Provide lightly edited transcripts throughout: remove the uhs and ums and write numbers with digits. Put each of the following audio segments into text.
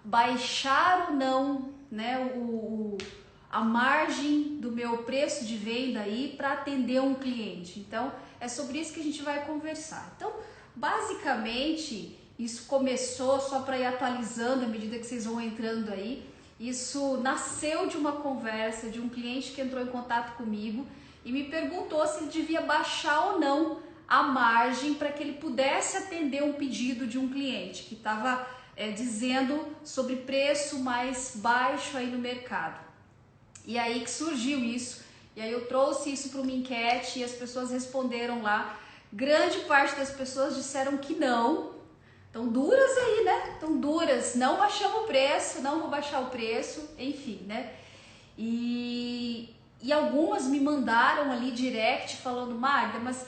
baixar ou não, né, a margem do meu preço de venda aí para atender um cliente. Então, é sobre isso que a gente vai conversar. Então, basicamente, isso começou, só para ir atualizando à medida que vocês vão entrando aí, isso nasceu de uma conversa de um cliente que entrou em contato comigo e me perguntou se ele devia baixar ou não a margem para que ele pudesse atender um pedido de um cliente que estava dizendo sobre preço mais baixo aí no mercado. E aí que surgiu isso, e aí eu trouxe isso para uma enquete e as pessoas responderam lá. Grande parte das pessoas disseram que não. Estão duras aí, né? Estão duras, não baixamos o preço, não vou baixar o preço, enfim, né? E algumas me mandaram ali direct falando, Magda, mas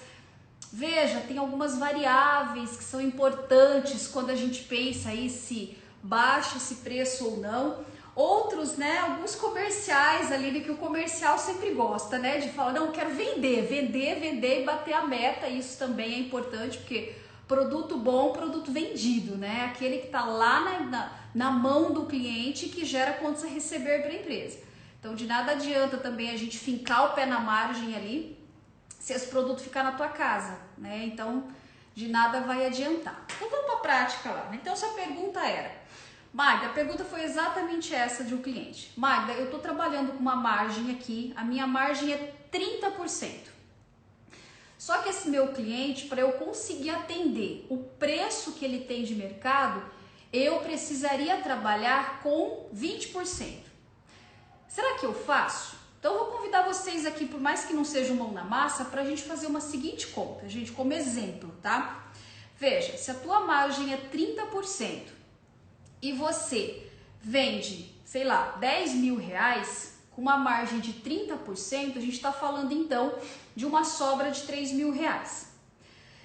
veja, tem algumas variáveis que são importantes quando a gente pensa aí se baixa esse preço ou não. Outros, né, alguns comerciais ali, que o comercial sempre gosta, né, de falar, não, quero vender e bater a meta. Isso também é importante, porque produto bom, produto vendido, né, aquele que está lá na mão do cliente que gera contas a receber para a empresa. Então, de nada adianta também a gente fincar o pé na margem ali, se esse produto ficar na tua casa, né, então de nada vai adiantar. Então, vamos para a prática lá. Então, essa pergunta era, Magda, a pergunta foi exatamente essa de um cliente. Magda, eu estou trabalhando com uma margem aqui, a minha margem é 30%. Só que esse meu cliente, para eu conseguir atender o preço que ele tem de mercado, eu precisaria trabalhar com 20%. Será que eu faço? Então eu vou convidar vocês aqui, por mais que não seja mão na massa, para a gente fazer uma seguinte conta, gente, como exemplo, tá? Veja, se a tua margem é 30%, e você vende, sei lá, 10 mil reais, com uma margem de 30%, a gente está falando então de uma sobra de 3 mil reais.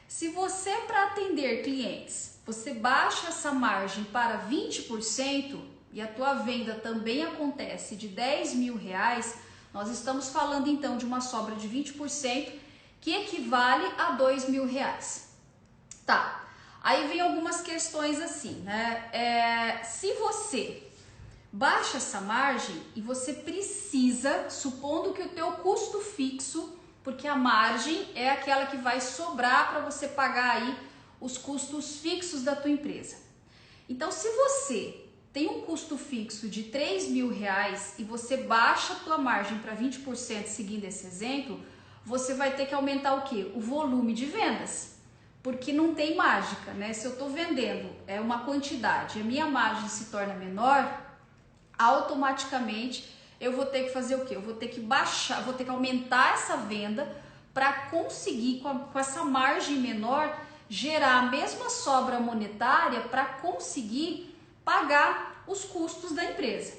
Se você, para atender clientes, você baixa essa margem para 20% e a tua venda também acontece de 10 mil reais, nós estamos falando então de uma sobra de 20% que equivale a 2 mil reais. Tá. Aí vem algumas questões assim, né? Se você baixa essa margem e você precisa, supondo que o teu custo fixo, porque a margem é aquela que vai sobrar para você pagar aí os custos fixos da tua empresa. Então, se você tem um custo fixo de 3 mil reais e você baixa a tua margem para 20%, seguindo esse exemplo, você vai ter que aumentar o quê? O volume de vendas. Porque não tem mágica, né? Se eu estou vendendo uma quantidade e a minha margem se torna menor, automaticamente eu vou ter que fazer o quê? Eu vou ter que baixar, vou ter que aumentar essa venda para conseguir, com essa margem menor, gerar a mesma sobra monetária para conseguir pagar os custos da empresa.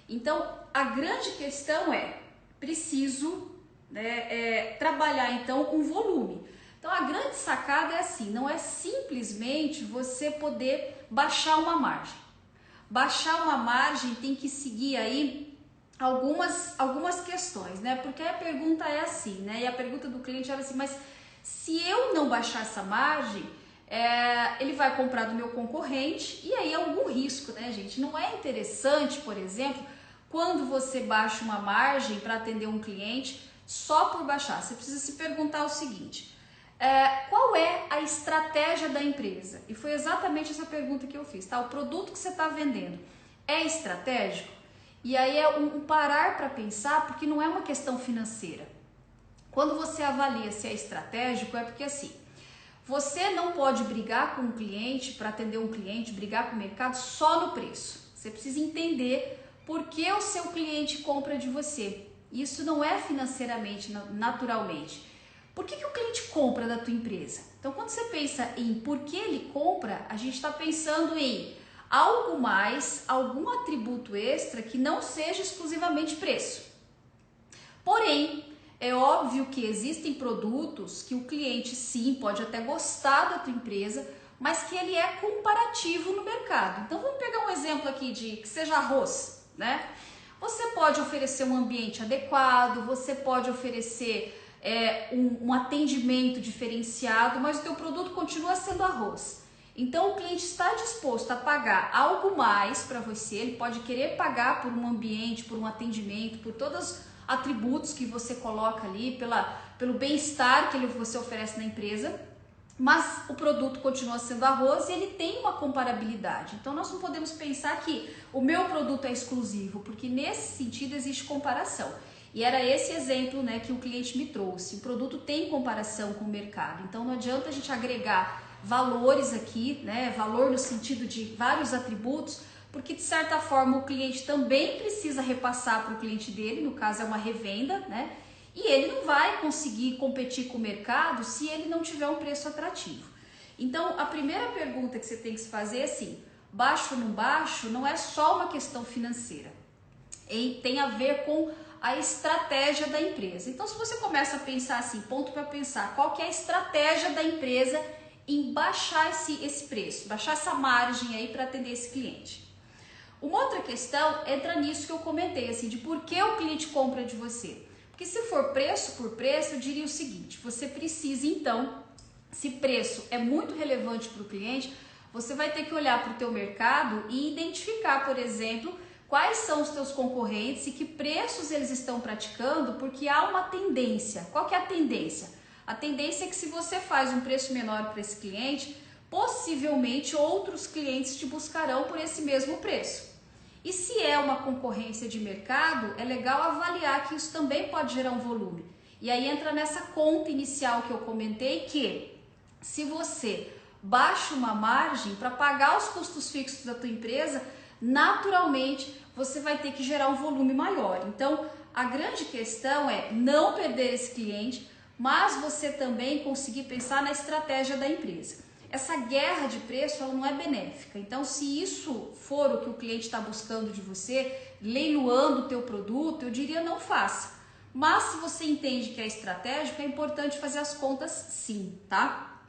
Então, a grande questão preciso, né, trabalhar então um volume. Então a grande sacada é assim, não é simplesmente você poder baixar uma margem. Baixar uma margem tem que seguir aí algumas questões, né? Porque a pergunta é assim, né? E a pergunta do cliente era assim, mas se eu não baixar essa margem, ele vai comprar do meu concorrente e aí é algum risco, né, gente? Não é interessante, por exemplo, quando você baixa uma margem para atender um cliente só por baixar. Você precisa se perguntar o seguinte, qual é a estratégia da empresa? E foi exatamente essa pergunta que eu fiz, tá? O produto que você está vendendo é estratégico? E aí é um parar para pensar, porque não é uma questão financeira. Quando você avalia se é estratégico, é porque assim, você não pode brigar com um cliente, para atender um cliente, brigar com o mercado só no preço. Você precisa entender por que o seu cliente compra de você. Isso não é financeiramente, naturalmente. Por que o cliente compra da tua empresa? Então, quando você pensa em por que ele compra, a gente está pensando em algo mais, algum atributo extra que não seja exclusivamente preço. Porém, é óbvio que existem produtos que o cliente sim pode até gostar da tua empresa, mas que ele é comparativo no mercado. Então, vamos pegar um exemplo aqui de que seja arroz, né? Você pode oferecer um ambiente adequado, você pode oferecer um atendimento diferenciado, mas o teu produto continua sendo arroz. Então o cliente está disposto a pagar algo mais para você, ele pode querer pagar por um ambiente, por um atendimento, por todos os atributos que você coloca ali, pelo bem-estar que você oferece na empresa, mas o produto continua sendo arroz e ele tem uma comparabilidade. Então nós não podemos pensar que o meu produto é exclusivo, porque nesse sentido existe comparação. E era esse exemplo, né, que o cliente me trouxe. O produto tem comparação com o mercado, então não adianta a gente agregar valores aqui, né, valor no sentido de vários atributos, porque de certa forma o cliente também precisa repassar para o cliente dele, no caso é uma revenda, né? E ele não vai conseguir competir com o mercado se ele não tiver um preço atrativo. Então, a primeira pergunta que você tem que se fazer é assim, baixo ou não baixo, não é só uma questão financeira. E tem a ver com a estratégia da empresa. Então, se você começa a pensar assim, ponto para pensar, qual que é a estratégia da empresa em baixar esse preço, baixar essa margem aí para atender esse cliente. Uma outra questão entra nisso que eu comentei, assim, de por que o cliente compra de você. Porque se for preço por preço, eu diria o seguinte, você precisa então, se preço é muito relevante para o cliente, você vai ter que olhar para o teu mercado e identificar, por exemplo, quais são os teus concorrentes e que preços eles estão praticando, porque há uma tendência. Qual que é a tendência? A tendência é que se você faz um preço menor para esse cliente, possivelmente outros clientes te buscarão por esse mesmo preço. E se é uma concorrência de mercado, é legal avaliar que isso também pode gerar um volume. E aí entra nessa conta inicial que eu comentei, que se você baixa uma margem para pagar os custos fixos da tua empresa, naturalmente você vai ter que gerar um volume maior. Então, a grande questão é não perder esse cliente, mas você também conseguir pensar na estratégia da empresa. Essa guerra de preço ela não é benéfica, então se isso for o que o cliente está buscando de você, leiloando o teu produto, eu diria não faça. Mas se você entende que é estratégico, é importante fazer as contas sim, tá?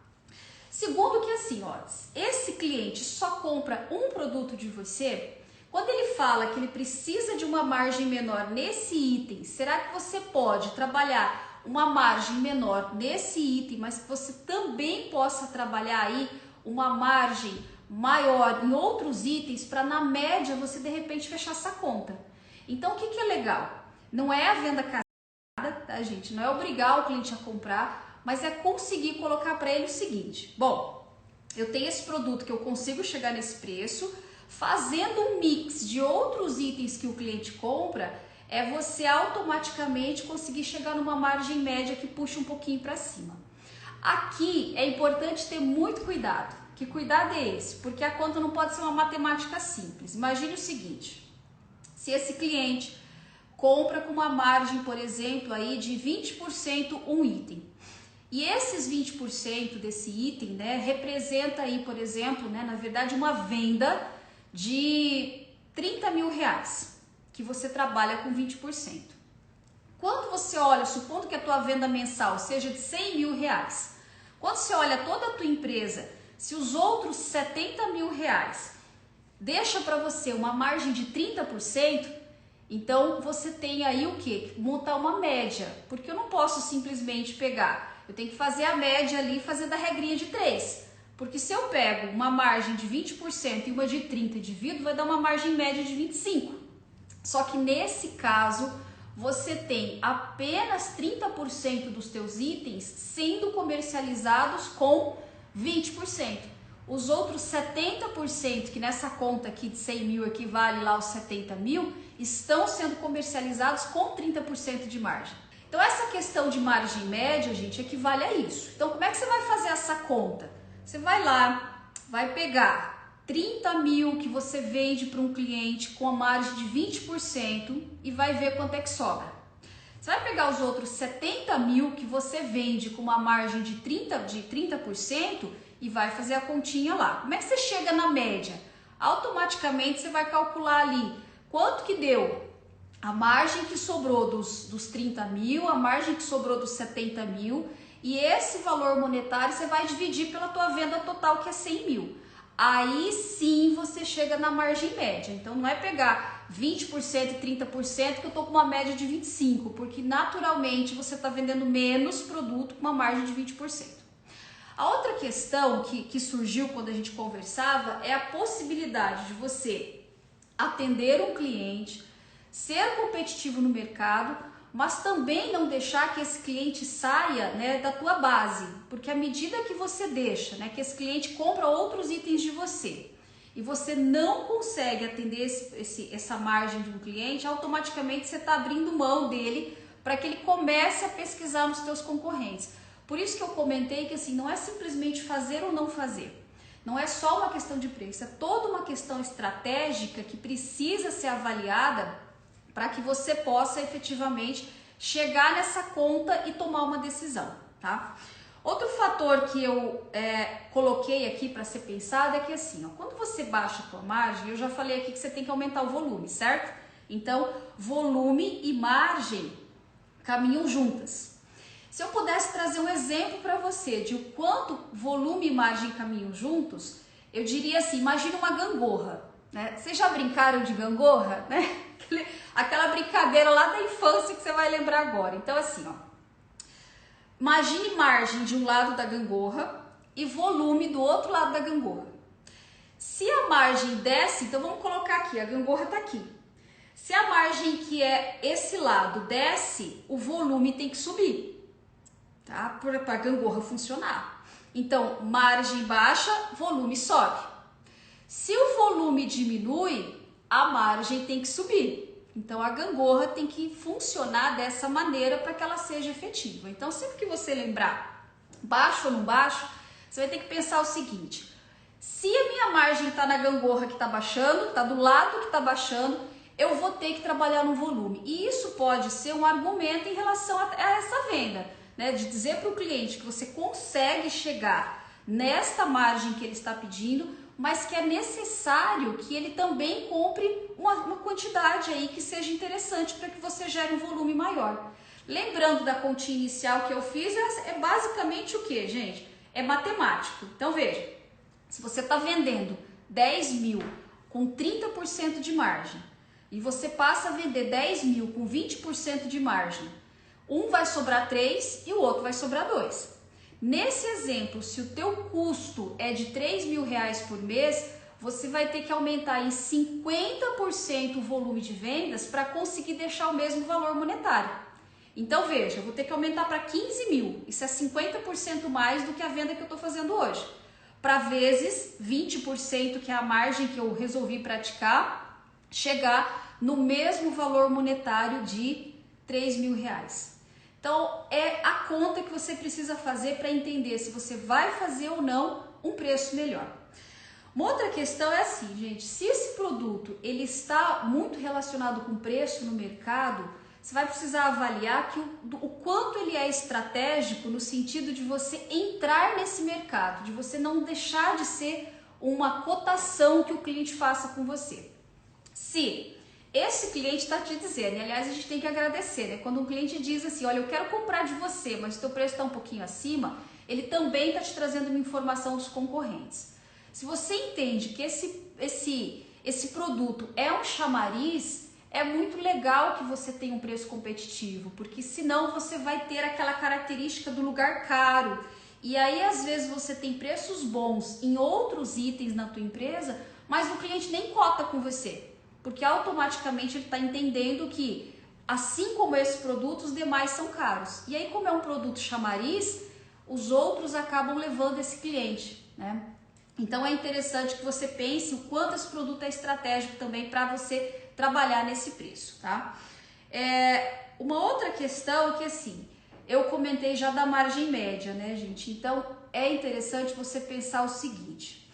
Segundo que assim, ó, esse cliente só compra um produto de você, quando ele fala que ele precisa de uma margem menor nesse item, será que você pode trabalhar uma margem menor nesse item, mas que você também possa trabalhar aí uma margem maior em outros itens para na média você de repente fechar essa conta. Então o que é legal? Não é a venda casada, tá gente? Não é obrigar o cliente a comprar, mas é conseguir colocar para ele o seguinte, bom, eu tenho esse produto que eu consigo chegar nesse preço, fazendo um mix de outros itens que o cliente compra, é você automaticamente conseguir chegar numa margem média que puxa um pouquinho para cima. Aqui é importante ter muito cuidado. Que cuidado é esse? Porque a conta não pode ser uma matemática simples. Imagine o seguinte, se esse cliente compra com uma margem, por exemplo, aí de 20% um item, e esses 20% desse item, né, representa aí, por exemplo, né, na verdade uma venda de R$30.000. Que você trabalha com 20%. Quando você olha, supondo que a tua venda mensal seja de R$100.000, quando você olha toda a tua empresa, se os outros R$70.000 deixa para você uma margem de 30%, então você tem aí o que? Montar uma média, porque eu não posso simplesmente pegar, eu tenho que fazer a média ali e fazer da regrinha de 3, porque se eu pego uma margem de 20% e uma de 30% e divido, vai dar uma margem média de 25%. Só que nesse caso, você tem apenas 30% dos teus itens sendo comercializados com 20%. Os outros 70%, que nessa conta aqui de 100 mil equivale lá aos 70 mil, estão sendo comercializados com 30% de margem. Então essa questão de margem média, gente, equivale a isso. Então como é que você vai fazer essa conta? Você vai lá, vai pegar 30 mil que você vende para um cliente com a margem de 20% e vai ver quanto é que sobra. Você vai pegar os outros 70 mil que você vende com uma margem de 30% e vai fazer a continha lá. Como é que você chega na média? Automaticamente você vai calcular ali quanto que deu a margem que sobrou dos 30 mil, a margem que sobrou dos 70 mil e esse valor monetário você vai dividir pela tua venda total que é 100 mil. Aí sim você chega na margem média. Então não é pegar 20% e 30% que eu tô com uma média de 25%, porque naturalmente você está vendendo menos produto com uma margem de 20%. A outra questão que surgiu quando a gente conversava é a possibilidade de você atender um cliente, ser competitivo no mercado, mas também não deixar que esse cliente saia, né, da tua base, porque à medida que você deixa, né, que esse cliente compra outros itens de você e você não consegue atender essa margem de um cliente, automaticamente você está abrindo mão dele para que ele comece a pesquisar nos teus concorrentes. Por isso que eu comentei que assim, não é simplesmente fazer ou não fazer. Não é só uma questão de preço, é toda uma questão estratégica que precisa ser avaliada para que você possa efetivamente chegar nessa conta e tomar uma decisão, tá? Outro fator que eu coloquei aqui para ser pensado é que assim, ó, quando você baixa a tua margem, eu já falei aqui que você tem que aumentar o volume, certo? Então, volume e margem caminham juntas. Se eu pudesse trazer um exemplo para você de o quanto volume e margem caminham juntos, eu diria assim, imagina uma gangorra, né? Vocês já brincaram de gangorra, né? Aquela brincadeira lá da infância que você vai lembrar agora. Então assim, ó, imagine margem de um lado da gangorra e volume do outro lado da gangorra. Se a margem desce, então vamos colocar aqui, a gangorra está aqui. Se a margem que é esse lado desce, o volume tem que subir, tá? Para a gangorra funcionar. Então, margem baixa, volume sobe. Se o volume diminui, a margem tem que subir. Então, a gangorra tem que funcionar dessa maneira para que ela seja efetiva. Então, sempre que você lembrar baixo ou não baixo, você vai ter que pensar o seguinte: se a minha margem está na gangorra que está baixando, está do lado que está baixando, eu vou ter que trabalhar no volume. E isso pode ser um argumento em relação a essa venda, né? De dizer para o cliente que você consegue chegar nesta margem que ele está pedindo, mas que é necessário que ele também compre uma quantidade aí que seja interessante para que você gere um volume maior. Lembrando da continha inicial que eu fiz, é basicamente o que, gente? É matemático. Então veja, se você está vendendo 10 mil com 30% de margem e você passa a vender 10 mil com 20% de margem, um vai sobrar 3 e o outro vai sobrar 2. Nesse exemplo, se o teu custo é de 3 mil reais por mês, você vai ter que aumentar em 50% o volume de vendas para conseguir deixar o mesmo valor monetário. Então veja, eu vou ter que aumentar para 15 mil, isso é 50% mais do que a venda que eu estou fazendo hoje. Para vezes 20%, que é a margem que eu resolvi praticar, chegar no mesmo valor monetário de 3 mil reais. Então, é a conta que você precisa fazer para entender se você vai fazer ou não um preço melhor. Uma outra questão é assim, gente, se esse produto ele está muito relacionado com preço no mercado, você vai precisar avaliar o quanto ele é estratégico no sentido de você entrar nesse mercado, de você não deixar de ser uma cotação que o cliente faça com você. Se esse cliente está te dizendo, e aliás a gente tem que agradecer, né? Quando um cliente diz assim, olha, eu quero comprar de você, mas o teu preço está um pouquinho acima, ele também está te trazendo uma informação dos concorrentes. Se você entende que esse produto é um chamariz, é muito legal que você tenha um preço competitivo, porque senão você vai ter aquela característica do lugar caro. E aí às vezes você tem preços bons em outros itens na tua empresa, mas o cliente nem cota com você. Porque automaticamente ele está entendendo que, assim como esses produtos, os demais são caros. E aí, como é um produto chamariz, os outros acabam levando esse cliente, né? Então, é interessante que você pense o quanto esse produto é estratégico também para você trabalhar nesse preço, tá? Uma outra questão é que, assim, eu comentei já da margem média, né, gente? Então, é interessante você pensar o seguinte.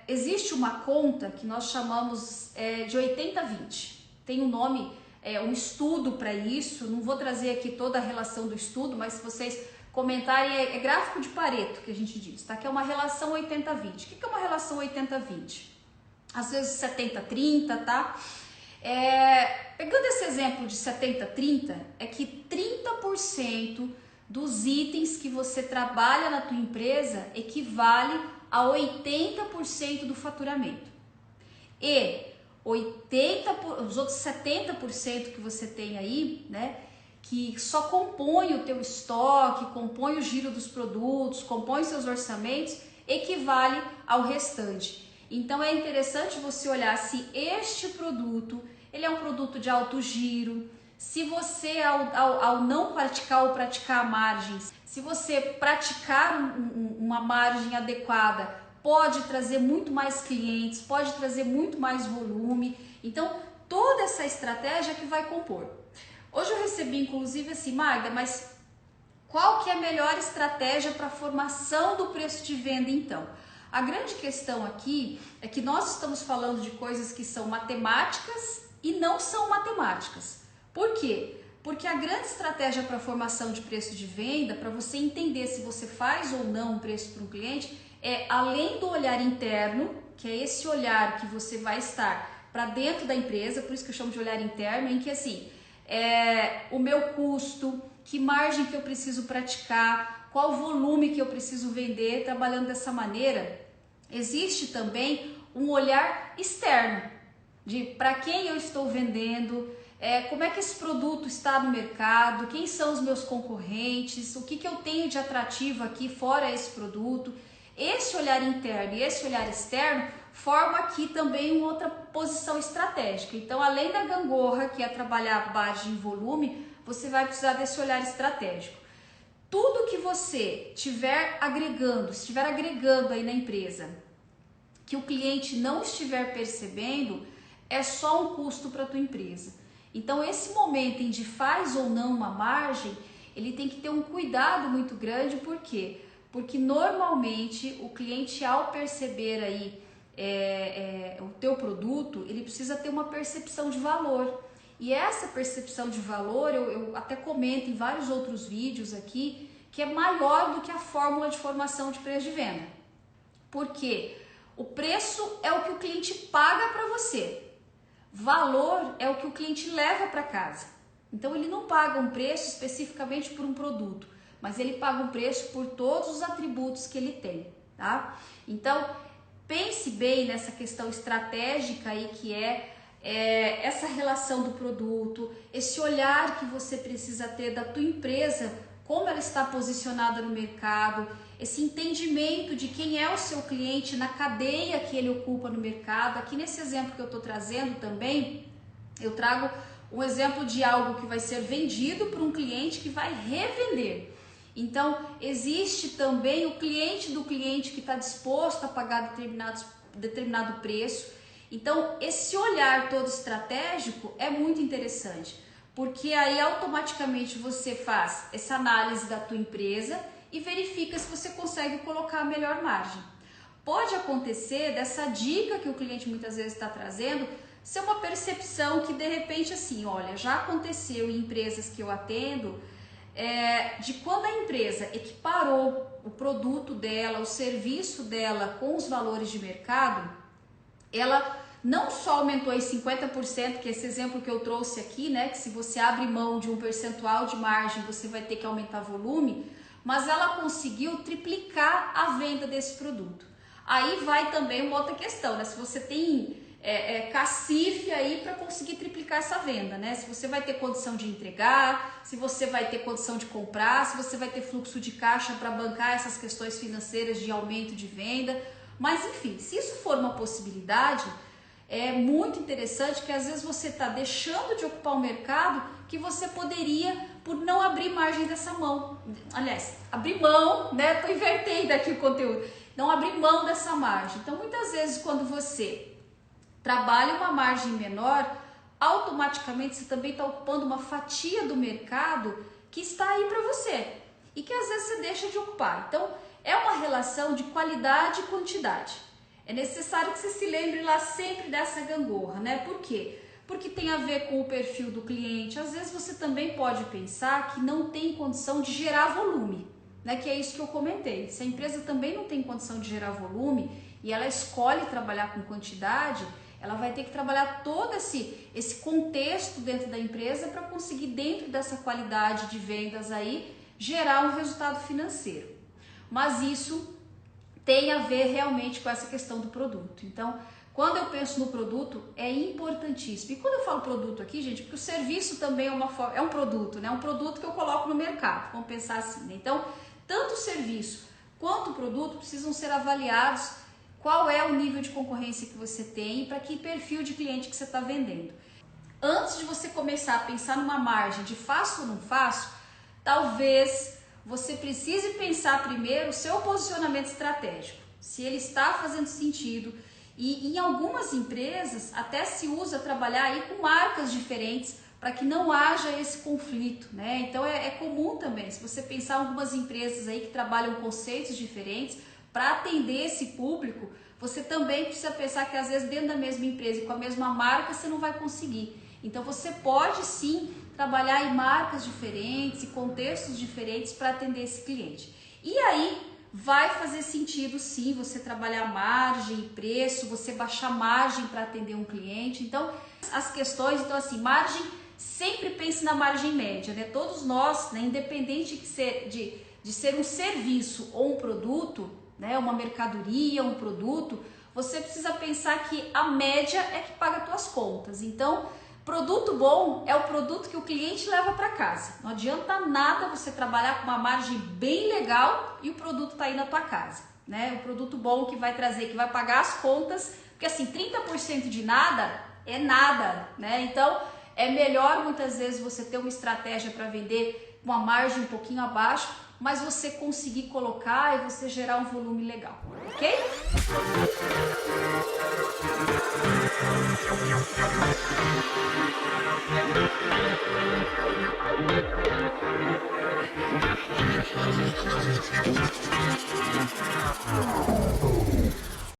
Existe uma conta que nós chamamos de 80-20. Tem um nome, um estudo para isso. Não vou trazer aqui toda a relação do estudo, mas se vocês comentarem, é gráfico de Pareto que a gente diz, tá? Que é uma relação 80-20. O que é uma relação 80-20? Às vezes 70-30, tá? Pegando esse exemplo de 70-30, é que 30% dos itens que você trabalha na tua empresa equivale a 80% do faturamento. E os outros 70% que você tem aí, né, que só compõe o teu estoque, compõe o giro dos produtos, compõe seus orçamentos, equivale ao restante. Então é interessante você olhar se este produto, ele é um produto de alto giro, se você ao não praticar ou praticar margens, se você praticar uma margem adequada, pode trazer muito mais clientes, pode trazer muito mais volume. Então toda essa estratégia que vai compor. Hoje eu recebi inclusive assim, Magda, mas qual que é a melhor estratégia para a formação do preço de venda então? A grande questão aqui é que nós estamos falando de coisas que são matemáticas e não são matemáticas. Por quê? Porque a grande estratégia para a formação de preço de venda, para você entender se você faz ou não um preço para um cliente, é além do olhar interno, que é esse olhar que você vai estar para dentro da empresa, por isso que eu chamo de olhar interno, em que assim, o meu custo, que margem que eu preciso praticar, qual volume que eu preciso vender, trabalhando dessa maneira. Existe também um olhar externo, de para quem eu estou vendendo, como é que esse produto está no mercado, quem são os meus concorrentes, o que eu tenho de atrativo aqui fora esse produto. Esse olhar interno e esse olhar externo forma aqui também uma outra posição estratégica. Então, além da gangorra, que é trabalhar margem e volume, você vai precisar desse olhar estratégico. Tudo que você estiver agregando aí na empresa, que o cliente não estiver percebendo, é só um custo para a tua empresa. Então, esse momento em de faz ou não uma margem, ele tem que ter um cuidado muito grande. Por quê? Porque normalmente o cliente, ao perceber aí o teu produto, ele precisa ter uma percepção de valor. E essa percepção de valor, eu até comento em vários outros vídeos aqui, que é maior do que a fórmula de formação de preço de venda. Por quê? O preço é o que o cliente paga para você. Valor é o que o cliente leva para casa. Então ele não paga um preço especificamente por um produto, mas ele paga um preço por todos os atributos que ele tem, tá? Então pense bem nessa questão estratégica aí que essa relação do produto, esse olhar que você precisa ter da tua empresa, como ela está posicionada no mercado, esse entendimento de quem é o seu cliente na cadeia que ele ocupa no mercado. Aqui nesse exemplo que eu estou trazendo também, eu trago um exemplo de algo que vai ser vendido para um cliente que vai revender. Então, existe também o cliente do cliente que está disposto a pagar determinado preço. Então, esse olhar todo estratégico é muito interessante, porque aí automaticamente você faz essa análise da tua empresa e verifica se você consegue colocar a melhor margem. Pode acontecer dessa dica que o cliente muitas vezes está trazendo ser uma percepção que de repente assim, olha, já aconteceu em empresas que eu atendo, de quando a empresa equiparou o produto dela, o serviço dela com os valores de mercado, ela não só aumentou em 50%, que é esse exemplo que eu trouxe aqui, né, que se você abre mão de um percentual de margem, você vai ter que aumentar volume, mas ela conseguiu triplicar a venda desse produto. Aí vai também uma outra questão, né, se você tem cacife aí para conseguir triplicar essa venda, né? Se você vai ter condição de entregar, se você vai ter condição de comprar, se você vai ter fluxo de caixa para bancar essas questões financeiras de aumento de venda. Mas enfim, se isso for uma possibilidade, é muito interessante que às vezes você está deixando de ocupar o mercado que você poderia por não abrir margem dessa mão. Aliás, abrir mão, né? Estou invertendo aqui o conteúdo. Não abrir mão dessa margem. Então, muitas vezes quando você trabalha uma margem menor, automaticamente você também está ocupando uma fatia do mercado que está aí para você e que às vezes você deixa de ocupar. Então, é uma relação de qualidade e quantidade. É necessário que você se lembre lá sempre dessa gangorra, né? Por quê? Porque tem a ver com o perfil do cliente. Às vezes você também pode pensar que não tem condição de gerar volume, né? Que é isso que eu comentei. Se a empresa também não tem condição de gerar volume e ela escolhe trabalhar com quantidade, ela vai ter que trabalhar todo esse contexto dentro da empresa para conseguir, dentro dessa qualidade de vendas aí, gerar um resultado financeiro. Mas isso tem a ver realmente com essa questão do produto. Então, Quando eu penso no produto, é importantíssimo. E quando eu falo produto aqui, gente, porque o serviço também é um produto, né? Um produto que eu coloco no mercado, vamos pensar assim, né? Então, tanto o serviço quanto o produto precisam ser avaliados, qual é o nível de concorrência que você tem e para que perfil de cliente que você está vendendo. Antes de você começar a pensar numa margem de faço ou não faço, talvez você precise pensar primeiro o seu posicionamento estratégico, se ele está fazendo sentido. E em algumas empresas até se usa trabalhar aí com marcas diferentes para que não haja esse conflito, né? Então é comum também, se você pensar em algumas empresas aí que trabalham conceitos diferentes, para atender esse público, você também precisa pensar que às vezes dentro da mesma empresa e com a mesma marca você não vai conseguir. Então você pode sim trabalhar em marcas diferentes e contextos diferentes para atender esse cliente. E aí vai fazer sentido sim você trabalhar margem e preço, você baixar margem para atender um cliente. Então as questões, então assim, margem, sempre pense na margem média, né? Todos nós, né, independente de ser um serviço ou um produto, né, uma mercadoria, um produto, você precisa pensar que a média é que paga as tuas contas. Então, produto bom é o produto que o cliente leva para casa. Não adianta nada você trabalhar com uma margem bem legal e o produto tá aí na tua casa, né? O produto bom que vai trazer, que vai pagar as contas, porque assim, 30% de nada é nada, né? Então, é melhor muitas vezes você ter uma estratégia para vender com uma margem um pouquinho abaixo, mas você conseguir colocar e você gerar um volume legal, ok?